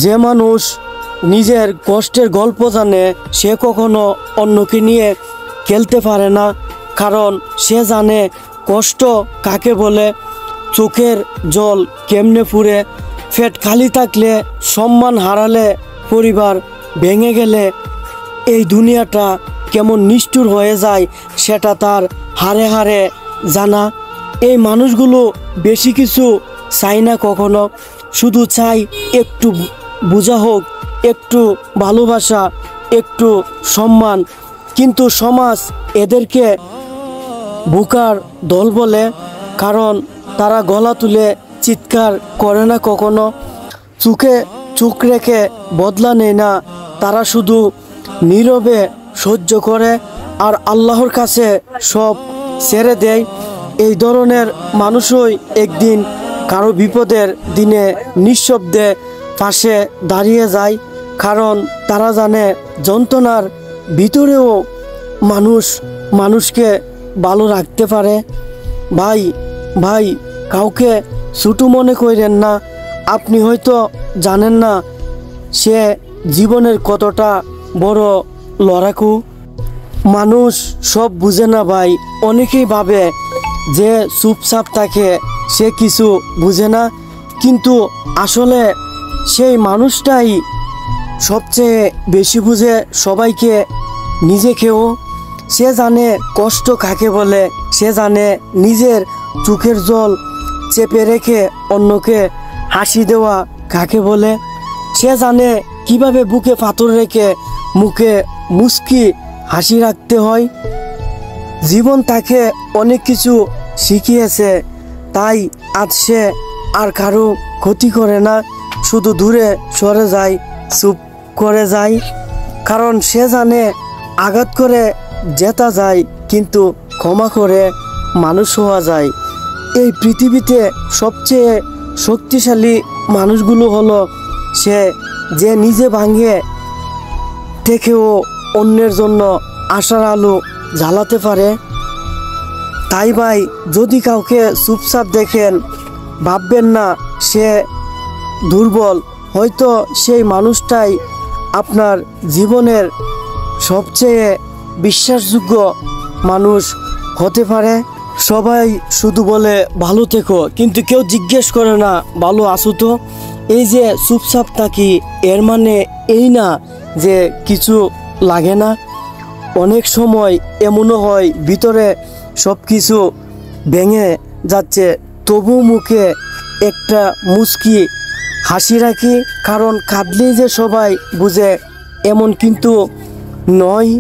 যে মানুষ নিজের কষ্টের গল্প জানে সে কখনো অন্যকে নিয়ে খেলতে পারে না, কারণ সে জানে কষ্ট কাকে বলে, চোখের জল কেমনে ফুরে, পেট খালি থাকলে, সম্মান হারালে, পরিবার ভেঙে গেলে এই দুনিয়াটা কেমন নিষ্ঠুর হয়ে যায় সেটা তার হারে হারে জানা। এই মানুষগুলো বেশি কিছু চাই না কখনো, শুধু চাই একটু বোঝা হোক, একটু ভালোবাসা, একটু সম্মান। কিন্তু সমাজ এদেরকে বোকার দল বলে, কারণ তারা গলা তুলে চিৎকার করে না কখনো, চোখে চোখ রেখে বদলা নেয় না, তারা শুধু নীরবে সহ্য করে আর আল্লাহর কাছে সব ছেড়ে দেয়। এই ধরনের মানুষই একদিন কারো বিপদের দিনে নিঃশব্দে পাশে দাঁড়িয়ে যায়, কারণ তারা জানে যন্ত্রণার ভিতরেও মানুষ মানুষকে ভালো রাখতে পারে। ভাই ভাই কাউকে ছোট মনে করেন না, আপনি হয়তো জানেন না সে জীবনের কতটা বড় লড়াকু। মানুষ সব বুঝে না ভাই, অনেকেই ভাবে যে চুপচাপ থাকে সে কিছু বুঝে না, কিন্তু আসলে সেই মানুষটাই সবচেয়ে বেশি বুঝে সবাইকে, নিজেকেও। সে জানে কষ্ট কাকে বলে, সে জানে নিজের চোখের জল চেপে রেখে অন্যকে হাসি দেওয়া কাকে বলে, সে জানে কিভাবে বুকে পাথর রেখে মুখে মুচকি হাসি রাখতে হয়। জীবন তাকে অনেক কিছু শিখিয়েছে, তাই আজ সে আর কারো ক্ষতি করে না, শুধু দূরে সরে যায়, চুপ করে যায়, কারণ সে জানে আঘাত করে জেতা যায়, কিন্তু ক্ষমা করে মানুষ হওয়া যায়। এই পৃথিবীতে সবচেয়ে শক্তিশালী মানুষগুলো হলো সে যে নিজে ভাঙে থেকেও অন্যের জন্য আশার আলো জ্বালাতে পারে। তাই ভাই, যদি কাউকে চুপচাপ দেখেন ভাববেন না সে দুর্বল, হয়তো সেই মানুষটাই আপনার জীবনের সবচেয়ে বিশ্বাসযোগ্য মানুষ হতে পারে। সবাই শুধু বলে ভালো থেকো, কিন্তু কেউ জিজ্ঞেস করে না ভালো আছো তো। এই যে চুপচাপ থাকি এর মানে এই না যে কিছু লাগে না। অনেক সময় এমনও হয় ভিতরে সব কিছু ভেঙে যাচ্ছে, তবু মুখে একটা মুচকি হাসি রাখি, কারণ কাঁদলেই যে সবাই বুঝে এমন কিন্তু নয়।